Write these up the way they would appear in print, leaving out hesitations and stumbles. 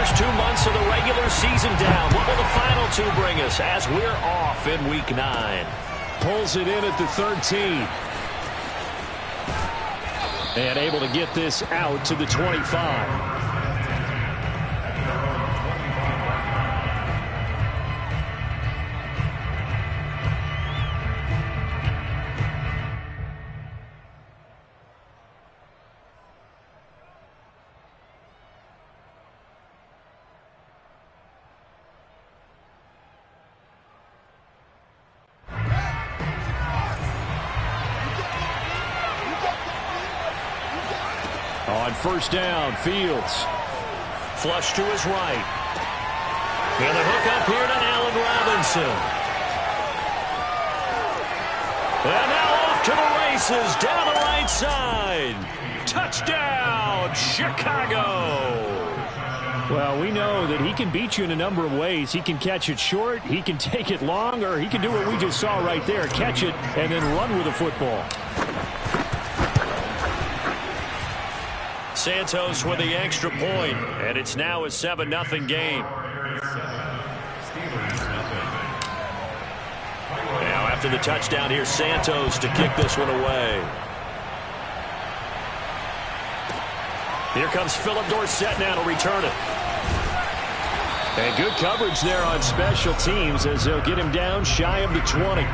first 2 months of the regular season down. What will the final two bring us as we're off in Week 9? Pulls it in at the 13. And able to get this out to the 25. On first down, Fields. Flush to his right. And the hook up here to Allen Robinson. And now off to the races down the right side. Touchdown, Chicago. Well, we know that he can beat you in a number of ways. He can catch it short, he can take it long, or he can do what we just saw right there, catch it and then run with the football. Santos with the extra point, and it's now a 7-0 game. Now after the touchdown, here's Santos to kick this one away. Here comes Philip Dorsett now to return it. And good coverage there on special teams as they'll get him down shy of the 20.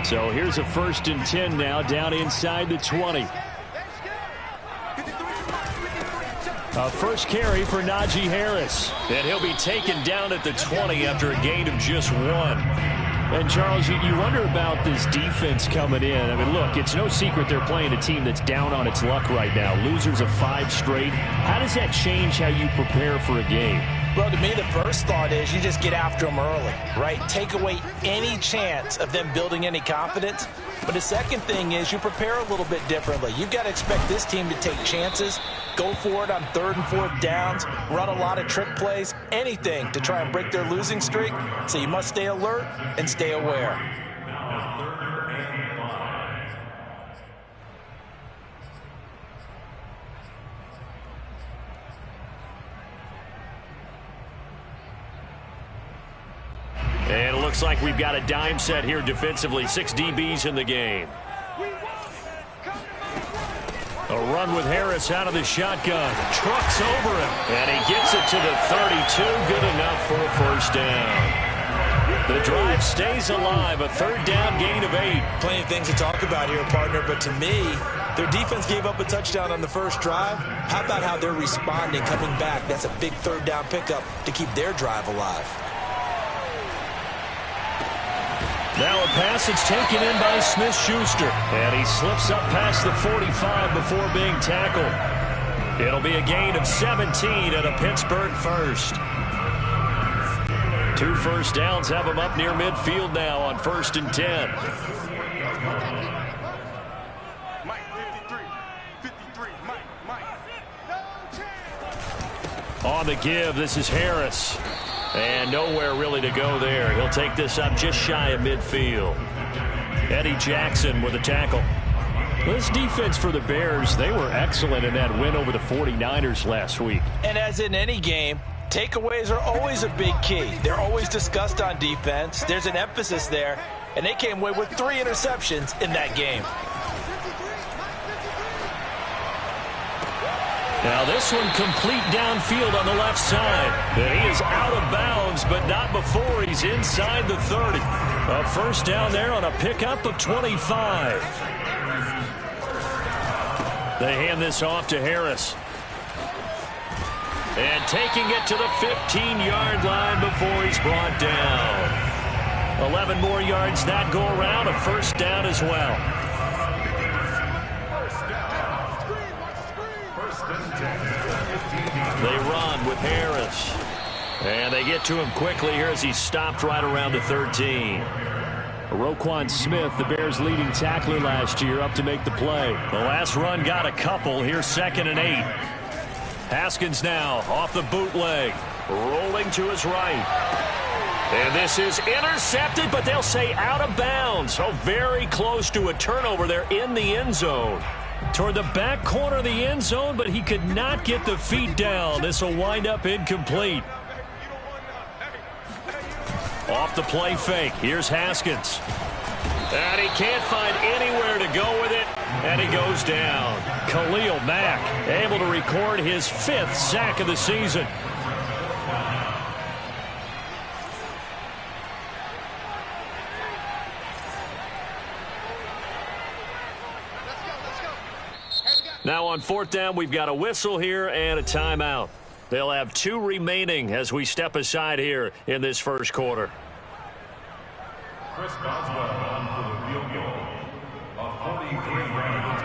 So here's a 1st and 10 now down inside the 20. A first carry for Najee Harris. And he'll be taken down at the 20 after a gain of just 1. And, Charles, you wonder about this defense coming in. I mean, look, it's no secret they're playing a team that's down on its luck right now. Losers of 5 straight. How does that change how you prepare for a game? Well, to me, the first thought is you just get after them early, right? Take away any chance of them building any confidence. But the second thing is you prepare a little bit differently. You've got to expect this team to take chances, go for it on 3rd and 4th downs, run a lot of trick plays, anything to try and break their losing streak. So you must stay alert and stay aware. And it looks like we've got a dime set here defensively. 6 DBs in the game. A run with Harris out of the shotgun. Trucks over him. And he gets it to the 32. Good enough for a first down. The drive stays alive. A 3rd down gain of 8. Plenty of things to talk about here, partner. But to me, their defense gave up a touchdown on the first drive. How about how they're responding, coming back? That's a big 3rd down pickup to keep their drive alive. Now a pass that's taken in by Smith-Schuster. And he slips up past the 45 before being tackled. It'll be a gain of 17 and a Pittsburgh first. 2 first downs have him up near midfield now on 1st and 10. On the give, this is Harris. And nowhere really to go there. He'll take this up just shy of midfield. Eddie Jackson with a tackle. This defense for the Bears, they were excellent in that win over the 49ers last week. And as in any game, takeaways are always a big key. They're always discussed on defense. There's an emphasis there. And they came away with 3 interceptions in that game. Now this one complete downfield on the left side. And he is out of bounds, but not before he's inside the 30. A first down there on a pickup of 25. They hand this off to Harris. And taking it to the 15-yard line before he's brought down. 11 more yards that go around, a first down as well. They run with Harris. And they get to him quickly here as he's stopped right around the 13. Roquan Smith, the Bears' leading tackler last year, up to make the play. The last run got a couple. Here's 2nd and 8. Haskins now off the bootleg, rolling to his right. And this is intercepted, but they'll say out of bounds. So very close to a turnover there in the end zone. Toward the back corner of the end zone, but he could not get the feet down. This will wind up incomplete. Off the play fake. Here's Haskins. And he can't find anywhere to go with it, and he goes down. Khalil Mack able to record his 5th sack of the season. Now on 4th down, we've got a whistle here and a timeout. They'll have 2 remaining as we step aside here in this first quarter. Chris Boswell on for the field goal of 43 yards.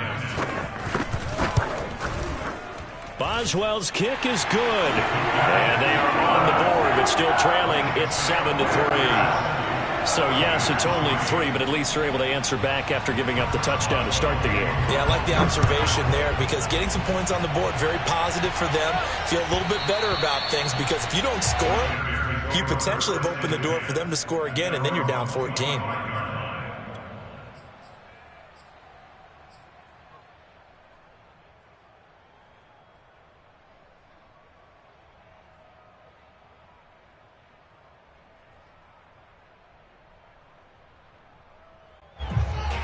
Boswell's kick is good. And they are on the board, but still trailing. It's 7-3. So, yes, it's only 3, but at least they're able to answer back after giving up the touchdown to start the game. Yeah, I like the observation there because getting some points on the board, very positive for them. Feel a little bit better about things because if you don't score, you potentially have opened the door for them to score again, and then you're down 14.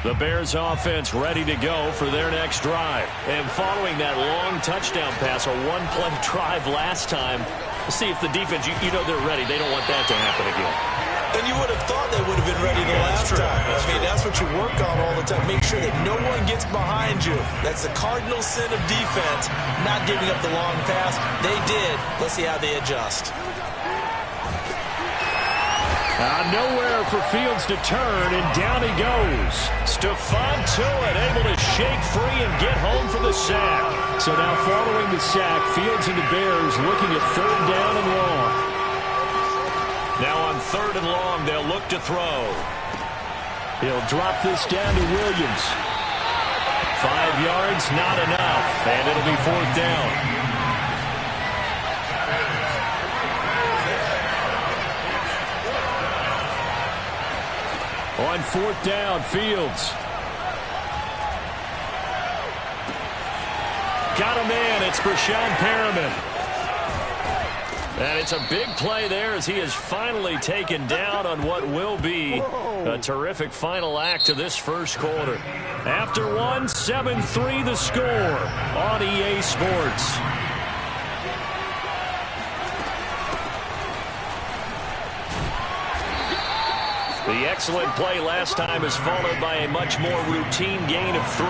The Bears offense ready to go for their next drive. And following that long touchdown pass, a one-play drive last time, see if the defense, you know they're ready. They don't want that to happen again. And you would have thought they would have been ready the last time. I mean, that's what you work on all the time. Make sure that no one gets behind you. That's the cardinal sin of defense, not giving up the long pass. They did. Let's see how they adjust. Nowhere for Fields to turn, and down he goes. Stephon Tuitt able to shake free and get home for the sack. So now following the sack, Fields and the Bears looking at 3rd down and long. Now on 3rd and long, they'll look to throw. He'll drop this down to Williams. 5 yards, not enough, and it'll be 4th down. On 4th down, Fields. Got a man. It's Brashad Perriman. And it's a big play there as he is finally taken down on what will be a terrific final act of this first quarter. After 1, 7-3 the score on EA Sports. The excellent play last time is followed by a much more routine gain of 3.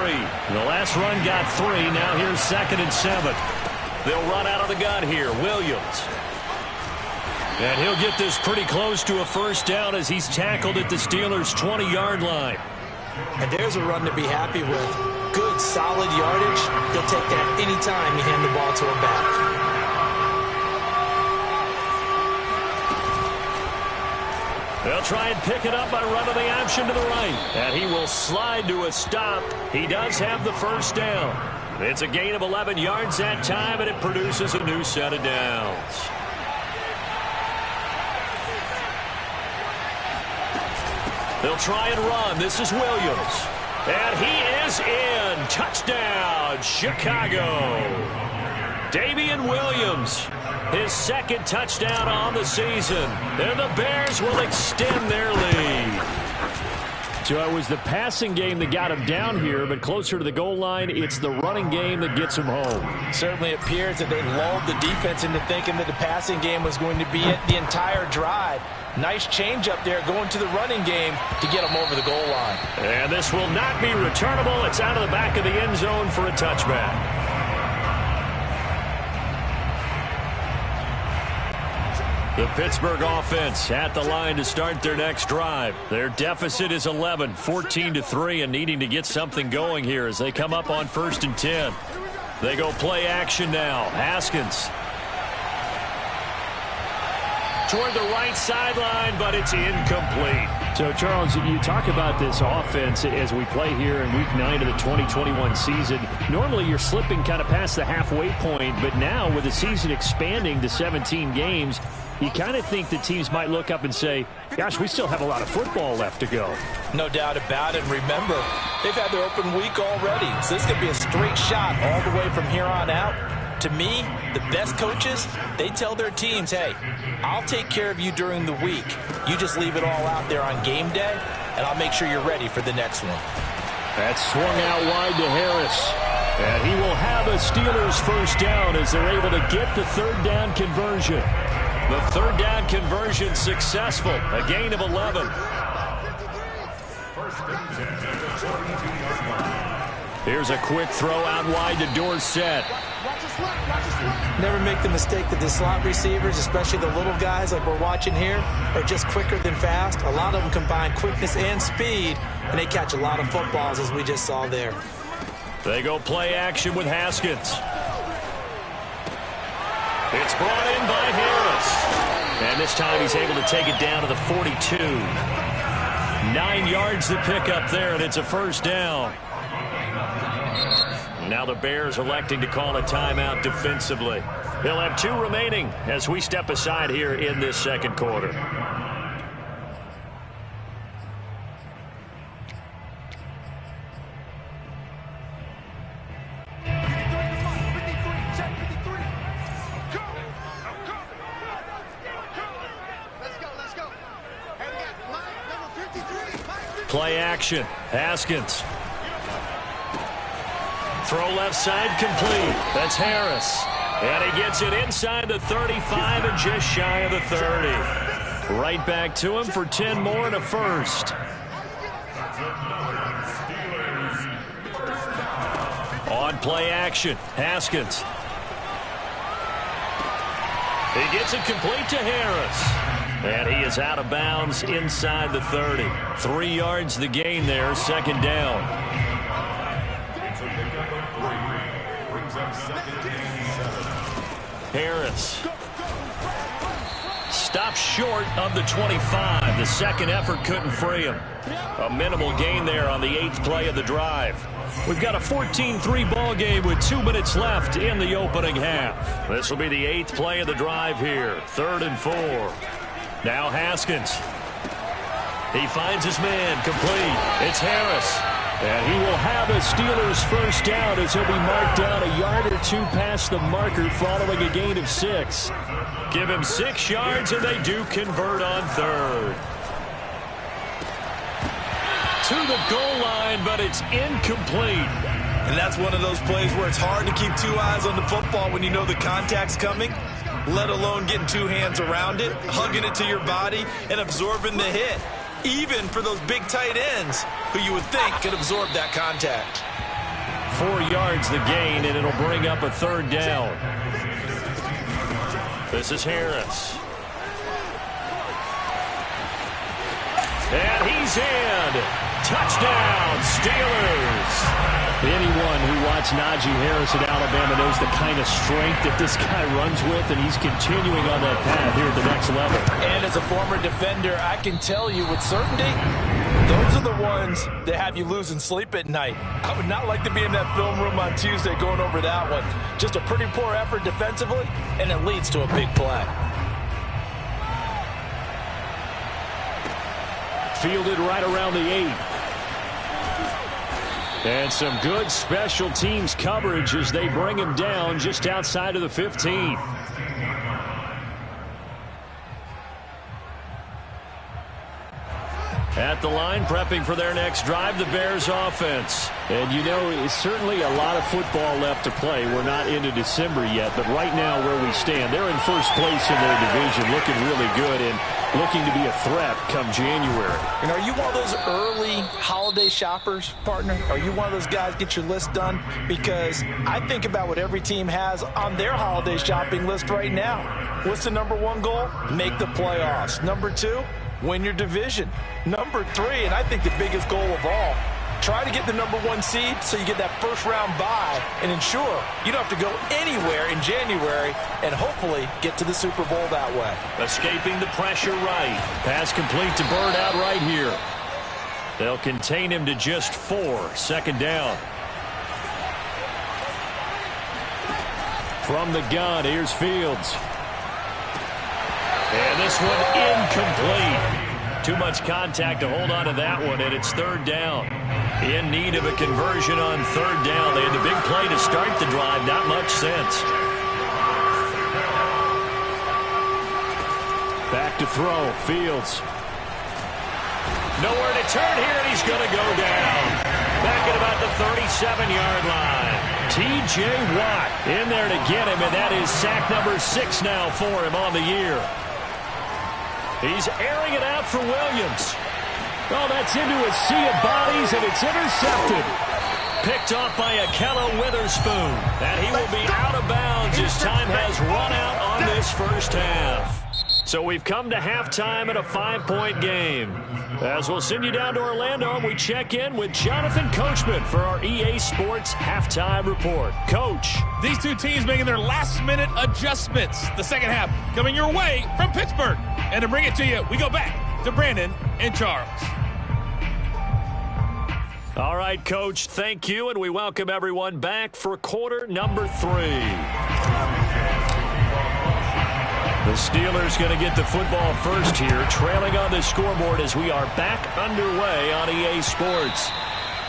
The last run got 3. Now here's 2nd and 7. They'll run out of the gun here. Williams. And he'll get this pretty close to a first down as he's tackled at the Steelers' 20-yard line. And there's a run to be happy with. Good, solid yardage. He'll take that anytime you hand the ball to a back. They'll try and pick it up by running the option to the right. And he will slide to a stop. He does have the first down. It's a gain of 11 yards that time, and it produces a new set of downs. They'll try and run. This is Williams. And he is in. Touchdown, Chicago. Damian Williams, his 2nd touchdown on the season. And the Bears will extend their lead. So it was the passing game that got him down here, but closer to the goal line, it's the running game that gets him home. Certainly appears that they lulled the defense into thinking that the passing game was going to be it the entire drive. Nice change up there going to the running game to get him over the goal line. And this will not be returnable. It's out of the back of the end zone for a touchback. The Pittsburgh offense at the line to start their next drive. Their deficit is 11, 14-3, and needing to get something going here as they come up on 1st and 10. They go play action now. Haskins toward the right sideline, but it's incomplete. So, Charles, you talk about this offense as we play here in Week 9 of the 2021 season. Normally, you're slipping kind of past the halfway point, but now with the season expanding to 17 games, you kind of think the teams might look up and say, gosh, we still have a lot of football left to go. No doubt about it. Remember, they've had their open week already, so this could be a straight shot all the way from here on out. To me, the best coaches, they tell their teams, hey, I'll take care of you during the week. You just leave it all out there on game day, and I'll make sure you're ready for the next one. That's swung out wide to Harris. And he will have a Steelers first down as they're able to get the third down conversion. The third down conversion successful. A gain of 11. Here's a quick throw out wide to Dorsett. Never make the mistake that the slot receivers, especially the little guys like we're watching here, are just quicker than fast. A lot of them combine quickness and speed, and they catch a lot of footballs, as we just saw there. They go play action with Haskins. It's brought in by Harris. And this time he's able to take it down to the 42. 9 yards to pick up there, and it's a first down. Now the Bears electing to call a timeout defensively. He'll have 2 remaining as we step aside here in this second quarter. Play action. Haskins. Throw left side complete. That's Harris. And he gets it inside the 35 and just shy of the 30. Right back to him for 10 more and a first. On play action, Haskins. He gets it complete to Harris. And he is out of bounds inside the 30. 3 yards the gain there, second down. Harris stops short of the 25. The second effort couldn't free him. A minimal gain there on the 8th play of the drive. We've got a 14-3 ball game with 2 minutes left in the opening half. This will be the 8th play of the drive here. 3rd and 4. Now Haskins. He finds his man complete. It's Harris. And he will have a Steelers first down as he'll be marked down a yard or 2 past the marker following a gain of 6. Give him 6 yards and they do convert on 3rd. To the goal line, but it's incomplete. And that's one of those plays where it's hard to keep 2 eyes on the football when you know the contact's coming, let alone getting 2 hands around it, hugging it to your body, and absorbing the hit. Even for those big tight ends who you would think could absorb that contact. 4 yards the gain, and it'll bring up a 3rd down. This is Harris. And he's in. Touchdown, Steelers. Anyone who watched Najee Harris at Alabama knows the kind of strength that this guy runs with, and he's continuing on that path here at the next level. And as a former defender, I can tell you with certainty, those are the ones that have you losing sleep at night. I would not like to be in that film room on Tuesday going over that one. Just a pretty poor effort defensively, and it leads to a big play. Fielded right around the 8. And some good special teams coverage as they bring him down just outside of the 15. At the line, prepping for their next drive, the Bears offense. And you know, it's certainly a lot of football left to play. We're not into December yet, but right now where we stand, they're in first place in their division, looking really good and looking to be a threat come January. And are you one of those early holiday shoppers, partner? Are you one of those guys get your list done? Because I think about what every team has on their holiday shopping list right now. What's the number 1 goal? Make the playoffs. Number 2, win your division. Number 3, and I think the biggest goal of all, Try to get the #1 seed so you get that first-round bye and ensure you don't have to go anywhere in January and hopefully get to the Super Bowl that way. Escaping the pressure right. Pass complete to Bird out right here. They'll contain him to just 4. Second down. From the gun, here's Fields. And this one incomplete. Too much contact to hold on to that one, and it's third down. In need of a conversion on third down. They had the big play to start the drive. Not much sense. Back to throw. Fields. Nowhere to turn here, and he's going to go down. Back at about the 37-yard line. T.J. Watt in there to get him, and that is sack number 6 now for him on the year. He's airing it out for Williams. Oh, that's into a sea of bodies, and it's intercepted. Picked off by Akello Witherspoon. And he will be out of bounds as time has run out on this first half. So we've come to halftime in a 5-point game. As we'll send you down to Orlando, we check in with Jonathan Coachman for our EA Sports Halftime Report. Coach. These two teams making their last-minute adjustments. The second half coming your way from Pittsburgh. And to bring it to you, we go back to Brandon and Charles. All right, Coach, thank you, and we welcome everyone back for quarter number 3. The Steelers going to get the football first here, trailing on the scoreboard as we are back underway on EA Sports.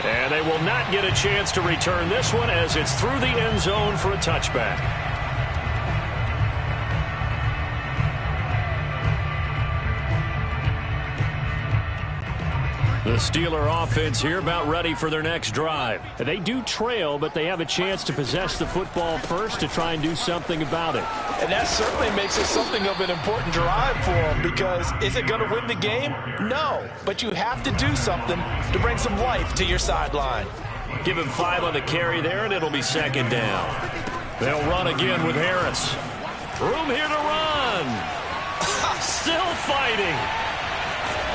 And they will not get a chance to return this one as it's through the end zone for a touchback. The Steeler offense here about ready for their next drive. They do trail, but they have a chance to possess the football first to try and do something about it. And that certainly makes it something of an important drive for them, because is it going to win the game? No, but you have to do something to bring some life to your sideline. Give him 5 on the carry there, and it'll be second down. They'll run again with Harris. Room here to run. Still fighting.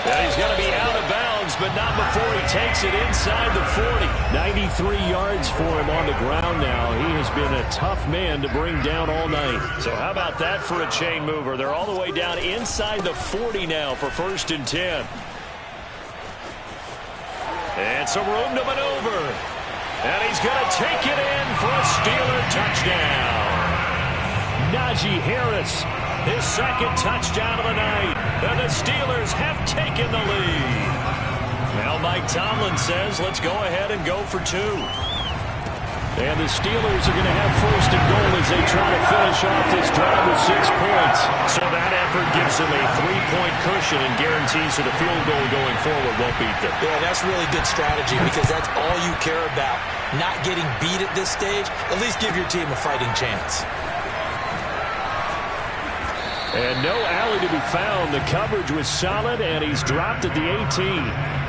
And he's going to be out of bounds, but not before he takes it inside the 40. 93 yards for him on the ground now. He has been a tough man to bring down all night. So how about that for a chain mover? They're all the way down inside the 40 now for 1st and 10. And some room to maneuver. And he's going to take it in for a Steeler touchdown. Najee Harris. His second touchdown of the night. And the Steelers have taken the lead. Now Mike Tomlin says, let's go ahead and go for 2. And the Steelers are going to have 1st and goal as they try to finish off this drive with 6 points. So that effort gives them a 3-point cushion and guarantees that a field goal going forward won't beat them. Yeah, that's really good strategy, because that's all you care about. Not getting beat at this stage. At least give your team a fighting chance. And no alley to be found. The coverage was solid, and he's dropped at the 18.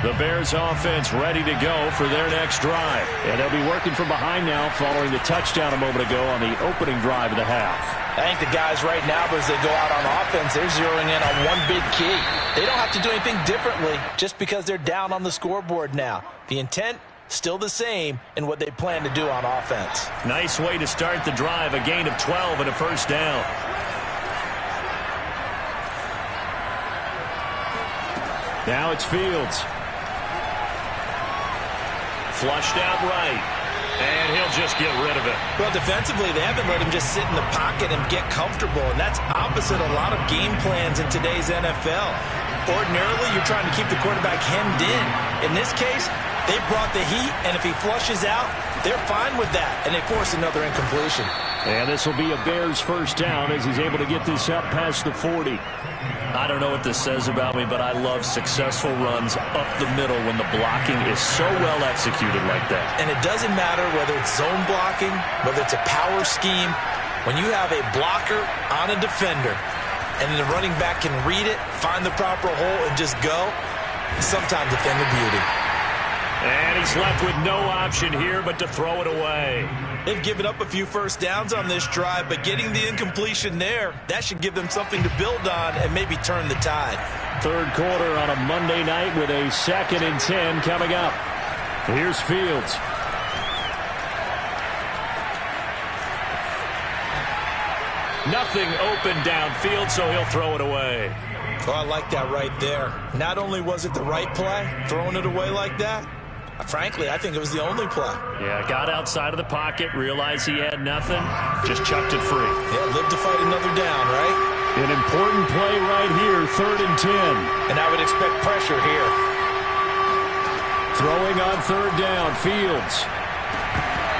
The Bears offense ready to go for their next drive. And they'll be working from behind now following the touchdown a moment ago on the opening drive of the half. I think the guys right now, as they go out on offense, they're zeroing in on one big key. They don't have to do anything differently just because they're down on the scoreboard now. The intent, still the same in what they plan to do on offense. Nice way to start the drive, a gain of 12 and a 1st down. Now it's Fields. Flushed out right. And he'll just get rid of it. Well, defensively, they haven't let him just sit in the pocket and get comfortable, and that's opposite a lot of game plans in today's NFL. Ordinarily, you're trying to keep the quarterback hemmed in. In this case, they brought the heat, and if he flushes out, they're fine with that, and they force another incompletion. And this will be a Bears 1st down as he's able to get this up past the 40. I don't know what this says about me, but I love successful runs up the middle when the blocking is so well executed like that. And it doesn't matter whether it's zone blocking, whether it's a power scheme. When you have a blocker on a defender and the running back can read it, find the proper hole, and just go, sometimes a thing of beauty. And he's left with no option here but to throw it away. They've given up a few first downs on this drive, but getting the incompletion there, that should give them something to build on and maybe turn the tide. Third quarter on a Monday night with a 2nd and 10 coming up. Here's Fields. Nothing open downfield, so he'll throw it away. Oh, I like that right there. Not only was it the right play, throwing it away like that, frankly, I think it was the only play. Yeah, got outside of the pocket, realized he had nothing, just chucked it free. Yeah, live to fight another down, right? An important play right here, 3rd and 10. And I would expect pressure here. Throwing on 3rd down, Fields.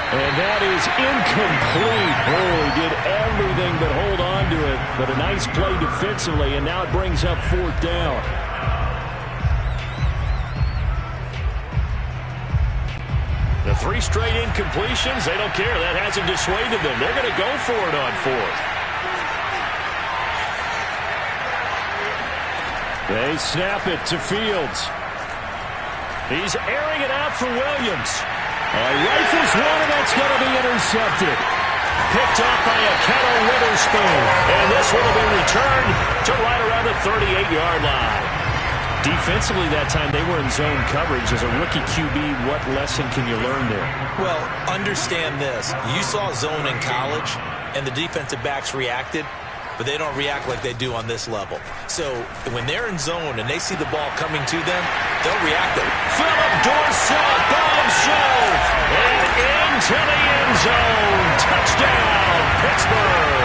And that is incomplete. Oh, he did everything but hold on to it. But a nice play defensively, and now it brings up 4th down. The 3 straight incompletions, they don't care. That hasn't dissuaded them. They're going to go for it on 4th. They snap it to Fields. He's airing it out for Williams. Rifles one, and that's going to be intercepted. Picked up by a Kettle Witherspoon. And this one will be returned to right around the 38-yard line. Defensively that time, they were in zone coverage. As a rookie QB, what lesson can you learn there? Well, understand this. You saw zone in college, and the defensive backs reacted, but they don't react like they do on this level. So when they're in zone and they see the ball coming to them, they'll react. Philip Dorsett, bombshell, and into the end zone. Touchdown, Pittsburgh.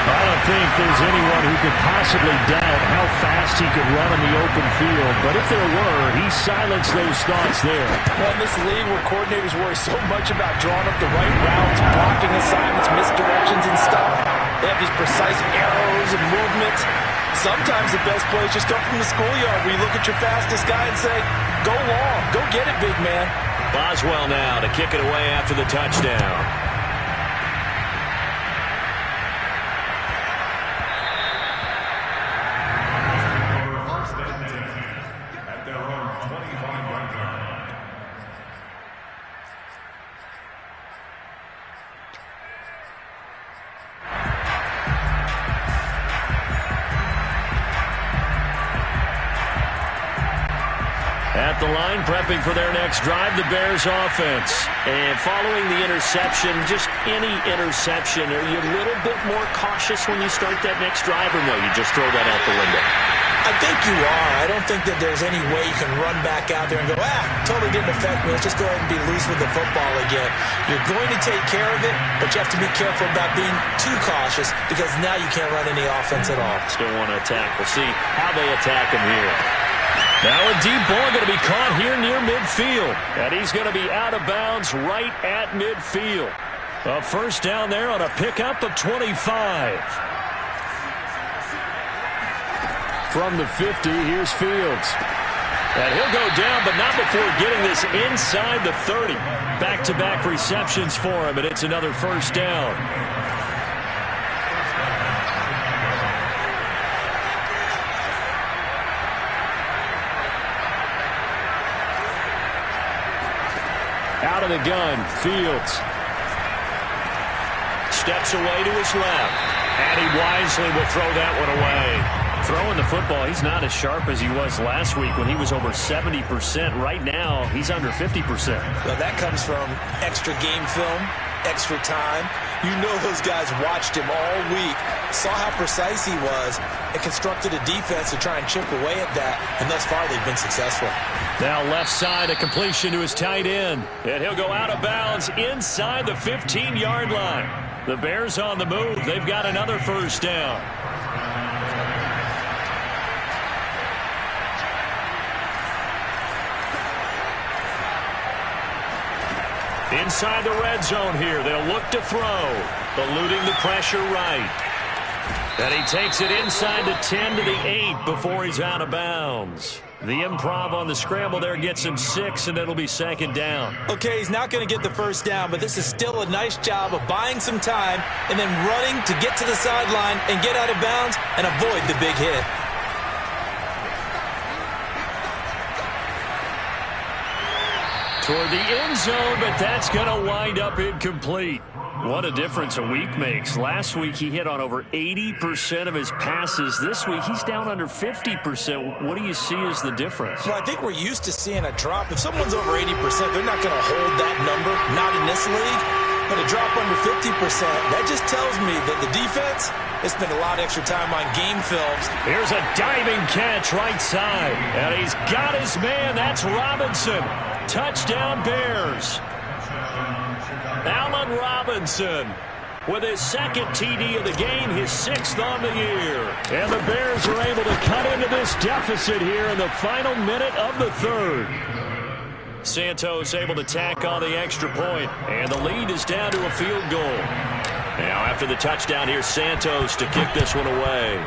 I don't think there's anyone who could possibly doubt how fast he could run in the open field. But if there were, he silenced those thoughts there. Well, in this league where coordinators worry so much about drawing up the right routes, blocking assignments, misdirections, and stuff, they have these precise arrows and movements. Sometimes the best plays just come from the schoolyard where you look at your fastest guy and say, go long, go get it, big man. Boswell now to kick it away after the touchdown. At the line, prepping for their next drive, the Bears offense. And following the interception, just any interception, are you a little bit more cautious when you start that next drive, or no, you just throw that out the window? I think you are. I don't think that there's any way you can run back out there and go, totally didn't affect me. Let's just go ahead and be loose with the football again. You're going to take care of it, but you have to be careful about being too cautious because now you can't run any offense at all. Still want to attack. We'll see how they attack him here. Now a deep ball going to be caught here near midfield. And he's going to be out of bounds right at midfield. A first down there on a pickup of 25. From the 50, here's Fields. And he'll go down, but not before getting this inside the 30. Back-to-back receptions for him, and it's another first down. Out of the gun, Fields. Steps away to his left. And he wisely will throw that one away. Throwing the football, he's not as sharp as he was last week when he was over 70%. Right now, he's under 50%. Well, that comes from extra game film, extra time. You know those guys watched him all week, saw how precise he was, and constructed a defense to try and chip away at that, and thus far they've been successful. Now left side, a completion to his tight end. And he'll go out of bounds inside the 15-yard line. The Bears on the move. They've got another first down. Inside the red zone here. They'll look to throw. Eluding the pressure right. And he takes it inside the 10 to the 8 before he's out of bounds. The improv on the scramble there gets him 6, and it'll be second down. Okay, he's not going to get the first down, but this is still a nice job of buying some time and then running to get to the sideline and get out of bounds and avoid the big hit. toward the end zone, but that's going to wind up incomplete. What a difference a week makes. Last week he hit on over 80% of his passes. This week he's down under 50%. What do you see as the difference? Well, I think we're used to seeing a drop. If someone's over 80%, they're not going to hold that number, not in this league. But a drop under 50%, that just tells me that the defense has spent a lot of extra time on game films. Here's a diving catch right side. And he's got his man. That's Robinson. Touchdown Bears. Allen Robinson with his second TD of the game, his 6th on the year. And the Bears are able to cut into this deficit here in the final minute of the 3rd. Santos able to tack on the extra point, and the lead is down to a field goal. Now after the touchdown, here's Santos to kick this one away.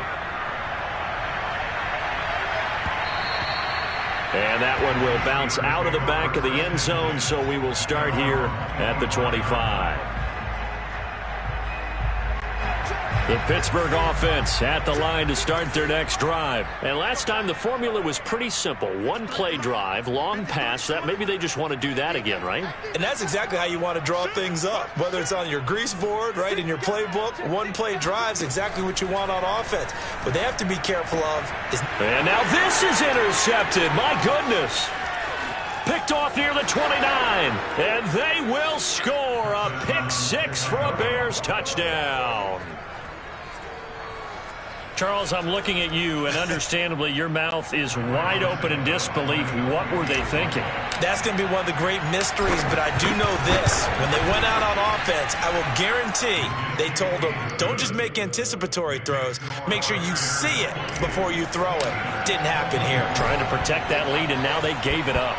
And that one will bounce out of the back of the end zone, so we will start here at the 25. The Pittsburgh offense at the line to start their next drive. And last time the formula was pretty simple. One-play drive, long pass. That maybe they just want to do that again, right? And that's exactly how you want to draw things up. Whether it's on your grease board, right, in your playbook, one-play drives exactly what you want on offense. What they have to be careful of is... And now this is intercepted. My goodness. Picked off near the 29. And they will score a pick 6 for a Bears touchdown. Charles, I'm looking at you, and understandably, your mouth is wide open in disbelief. What were they thinking? That's going to be one of the great mysteries, but I do know this. When they went out on offense, I will guarantee they told them, don't just make anticipatory throws. Make sure you see it before you throw it. Didn't happen here. Trying to protect that lead, and now they gave it up.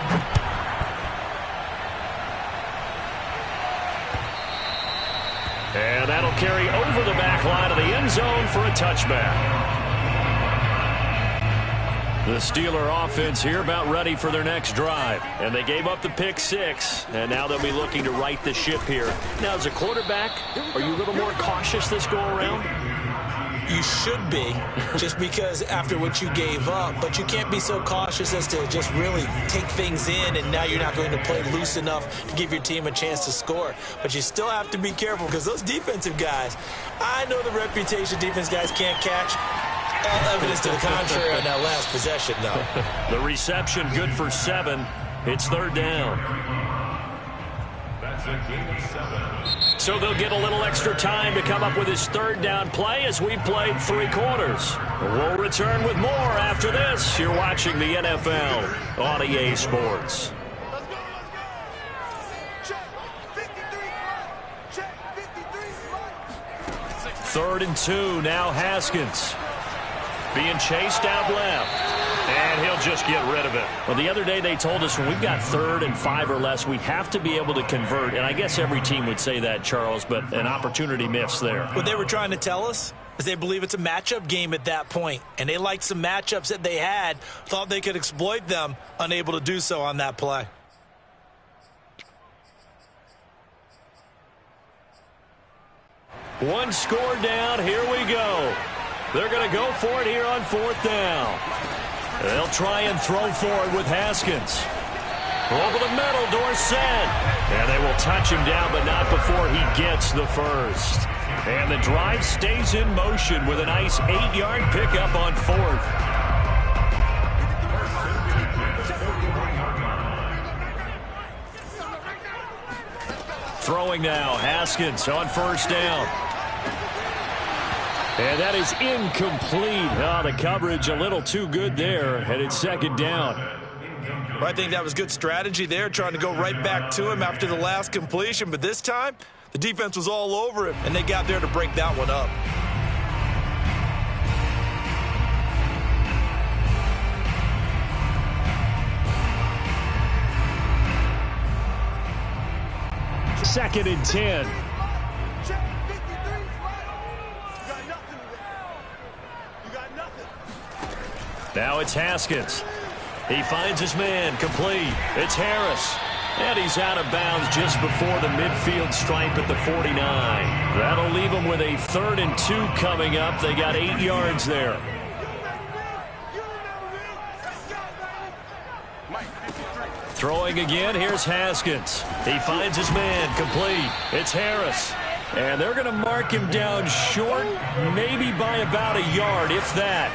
And that'll carry over the back line of the end zone for a touchback. The Steeler offense here about ready for their next drive. And they gave up the pick 6, and now they'll be looking to right the ship here. Now, as a quarterback, are you a little more cautious this go-around? You should be, just because after what you gave up, but you can't be so cautious as to just really take things in, and now you're not going to play loose enough to give your team a chance to score. But you still have to be careful, because those defensive guys, I know the reputation defense guys can't catch. All evidence to the contrary on that last possession, though. The reception good for 7. It's 3rd down. So they'll get a little extra time to come up with his 3rd down play as we've played 3 quarters. We'll return with more after this. You're watching the NFL on EA Sports. Third and 2, now Haskins. Being chased out left. And he'll just get rid of it. Well, the other day they told us when we've got 3rd and 5 or less, we have to be able to convert. And I guess every team would say that, Charles, but an opportunity missed there. What they were trying to tell us is they believe it's a matchup game at that point. And they liked some matchups that they had, thought they could exploit them, unable to do so on that play. One score down. Here we go. They're going to go for it here on 4th down. They'll try and throw for it with Haskins. Over the middle, Dorsett. And they will touch him down, but not before he gets the first. And the drive stays in motion with a nice 8-yard pickup on 4th. Throwing now, Haskins on 1st down. And that is incomplete. Oh, the coverage a little too good there, and it's 2nd down. Well, I think that was good strategy there, trying to go right back to him after the last completion. But this time, the defense was all over him, and they got there to break that one up. Second and 10. Now it's Haskins. He finds his man, complete. It's Harris. And he's out of bounds just before the midfield stripe at the 49. That'll leave them with a 3rd and 2 coming up. They got 8 yards there. Throwing again, here's Haskins. He finds his man, complete. It's Harris. And they're going to mark him down short, maybe by about a yard, if that.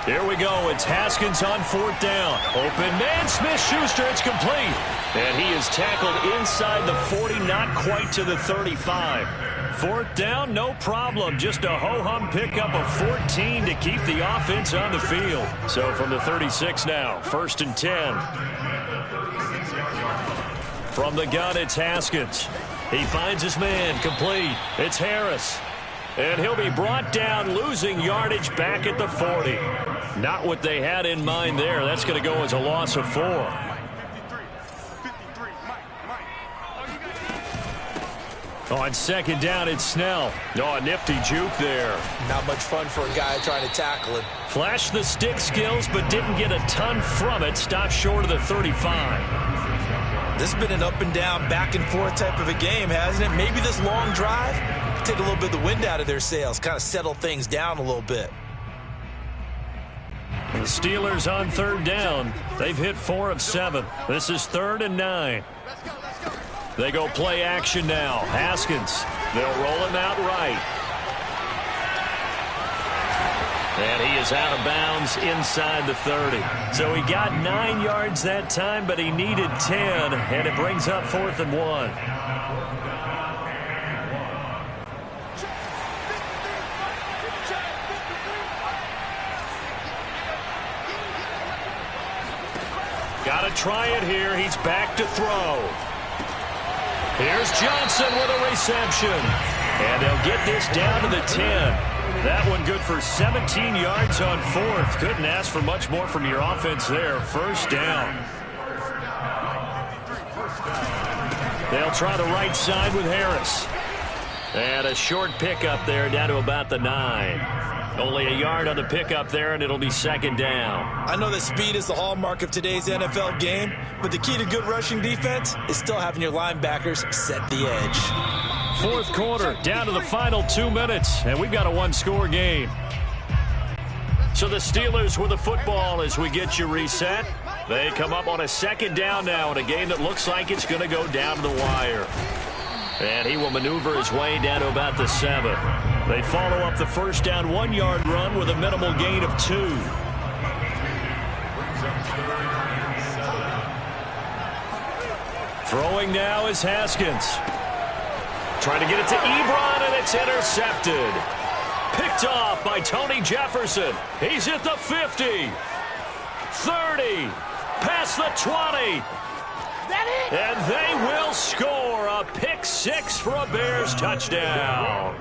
Here we go. It's Haskins on 4th down. Open man, Smith-Schuster. It's complete. And he is tackled inside the 40, not quite to the 35. 4th down, no problem. Just a ho-hum pickup of 14 to keep the offense on the field. So from the 36 now, 1st and 10. From the gun, it's Haskins. He finds his man, complete. It's Harris. And he'll be brought down, losing yardage back at the 40. Not what they had in mind there. That's going to go as a loss of 4. On 2nd down, it's Snell. Oh, a nifty juke there. Not much fun for a guy trying to tackle him. Flashed the stick skills, but didn't get a ton from it. Stopped short of the 35. This has been an up and down, back and forth type of a game, hasn't it? Maybe this long drive take a little bit of the wind out of their sails, kind of settle things down a little bit. The Steelers on 3rd down. They've hit 4 of 7. This is 3rd and 9. They go play action now. Haskins. They'll roll him out right. And he is out of bounds inside the 30. So he got 9 yards that time, but he needed 10, and it brings up 4th and 1. Got to try it here. He's back to throw. Here's Johnson with a reception. And they'll get this down to the 10. That one good for 17 yards on 4th. Couldn't ask for much more from your offense there. 1st down. They'll try the right side with Harris. And a short pickup there down to about the 9. Only a yard on the pickup there, and it'll be 2nd down. I know that speed is the hallmark of today's NFL game, but the key to good rushing defense is still having your linebackers set the edge. 4th quarter, down to the final 2 minutes, and we've got a 1-score game. So the Steelers with the football as we get you reset. They come up on a 2nd down now in a game that looks like it's going to go down to the wire. And he will maneuver his way down to about the 7. They follow up the 1st down 1-yard run with a minimal gain of 2. Throwing now is Haskins. Trying to get it to Ebron, and it's intercepted. Picked off by Tony Jefferson. He's at the 50. 30. Past the 20. And they will score a pick 6 for a Bears touchdown.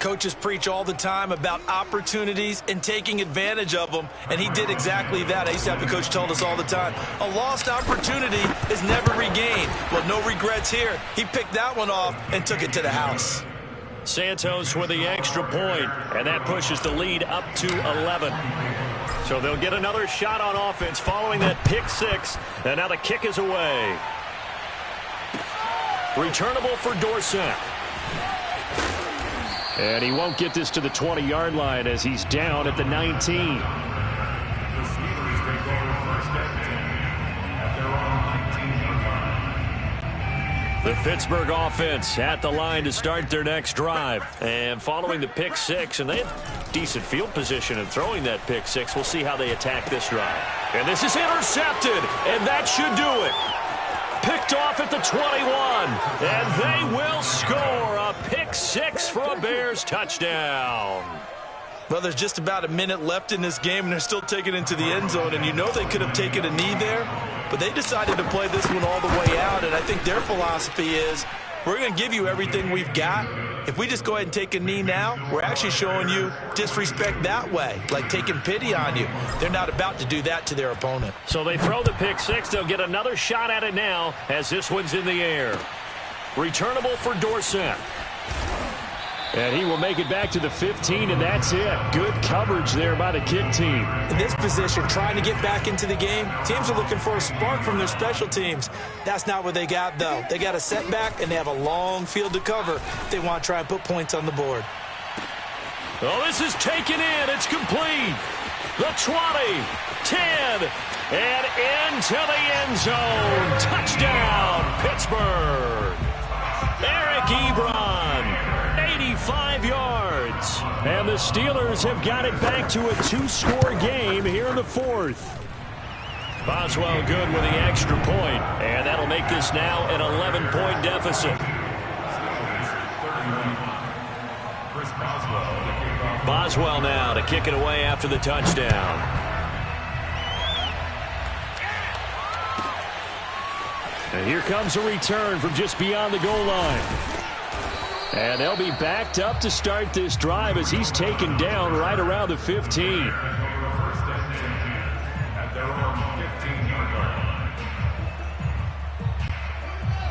Coaches preach all the time about opportunities and taking advantage of them, and he did exactly that. I used to have a coach tell us all the time, a lost opportunity is never regained. Well, no regrets here. He picked that one off and took it to the house. Santos with the extra point, and that pushes the lead up to 11. So they'll get another shot on offense following that pick 6, and now the kick is away. Returnable for Dorsett. And he won't get this to the 20-yard line as he's down at the 19. The Pittsburgh offense at the line to start their next drive. And following the pick 6, and they have decent field position in throwing that pick 6. We'll see how they attack this drive. And this is intercepted, and that should do it. Picked off at the 21, and they will score a pick 6 for a Bears touchdown. Well, there's just about a minute left in this game, and they're still taking it into the end zone, and you know they could have taken a knee there, but they decided to play this one all the way out, and I think their philosophy is, we're going to give you everything we've got. If we just go ahead and take a knee now, we're actually showing you disrespect that way, like taking pity on you. They're not about to do that to their opponent. So they throw the pick 6. They'll get another shot at it now as this one's in the air. Returnable for Dorsett. And he will make it back to the 15, and that's it. Good coverage there by the kick team. In this position, trying to get back into the game, teams are looking for a spark from their special teams. That's not what they got, though. They got a setback, and they have a long field to cover if they want to try and put points on the board. Oh, this is taken in. It's complete. The 20, 10, and into the end zone. Touchdown, Pittsburgh. Eric Ebron, 85 yards. And the Steelers have got it back to a two-score game here in the fourth. Boswell good with the extra point, and that'll make this now an 11-point deficit. Boswell now to kick it away after the touchdown. And here comes a return from just beyond the goal line. And they'll be backed up to start this drive as he's taken down right around the 15.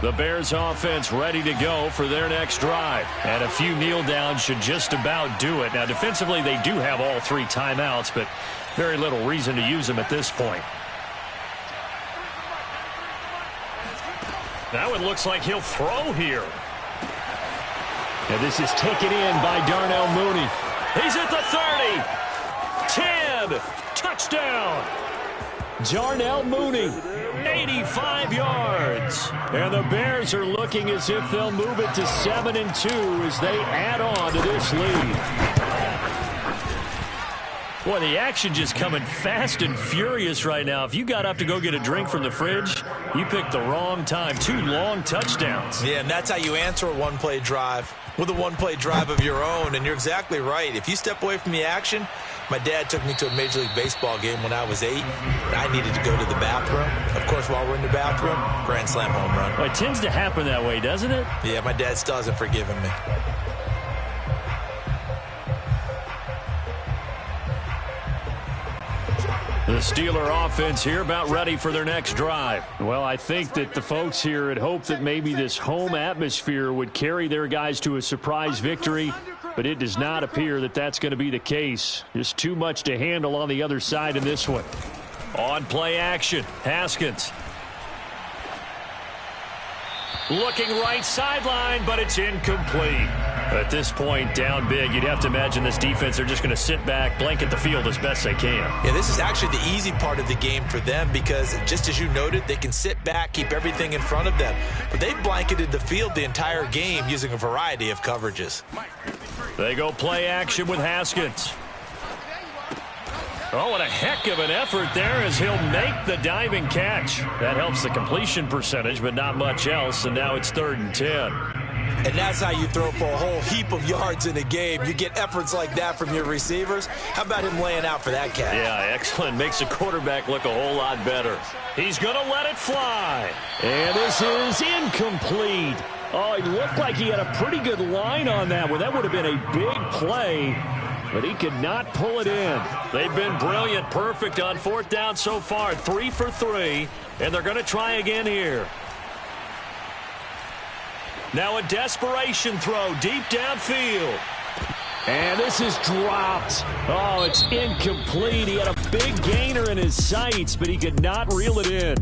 The Bears offense ready to go for their next drive. And a few kneel downs should just about do it. Now, defensively, they do have all three timeouts, but very little reason to use them at this point. Now it looks like he'll throw here. And this is taken in by Darnell Mooney. He's at the 30. 10. Touchdown. Darnell Mooney. 85 yards. And the Bears are looking as if they'll move it to 7-2 as they add on to this lead. Boy, the action just coming fast and furious right now. If you got up to go get a drink from the fridge, you picked the wrong time. 2 long touchdowns. Yeah, and that's how you answer a one-play drive with a one-play drive of your own. And you're exactly right. If you step away from the action, my dad took me to a Major League Baseball game when I was 8. And I needed to go to the bathroom. Of course, while we're in the bathroom, grand slam home run. Well, it tends to happen that way, doesn't it? Yeah, my dad still hasn't forgiven me. The Steeler offense here about ready for their next drive. Well, I think that the folks here had hoped that maybe this home atmosphere would carry their guys to a surprise victory, but it does not appear that that's going to be the case. Just too much to handle on the other side in this one. On play action, Haskins. Looking right sideline, but it's incomplete. At this point, down big, you'd have to imagine this defense, they're just going to sit back, blanket the field as best they can. Yeah, this is actually the easy part of the game for them because, just as you noted, they can sit back, keep everything in front of them. But they've blanketed the field the entire game using a variety of coverages. They go play action with Haskins. Oh, what a heck of an effort there as he'll make the diving catch. That helps the completion percentage, but not much else, and now it's 3rd and 10. And that's how you throw for a whole heap of yards in a game. You get efforts like that from your receivers. How about him laying out for that catch? Yeah, excellent. Makes the quarterback look a whole lot better. He's going to let it fly. And this is incomplete. Oh, it looked like he had a pretty good line on that one. That would have been a big play, but he could not pull it in. They've been brilliant, perfect on 4th down so far. 3 for 3, and they're going to try again here. Now a desperation throw deep downfield. And this is dropped. Oh, it's incomplete. He had a big gainer in his sights, but he could not reel it in.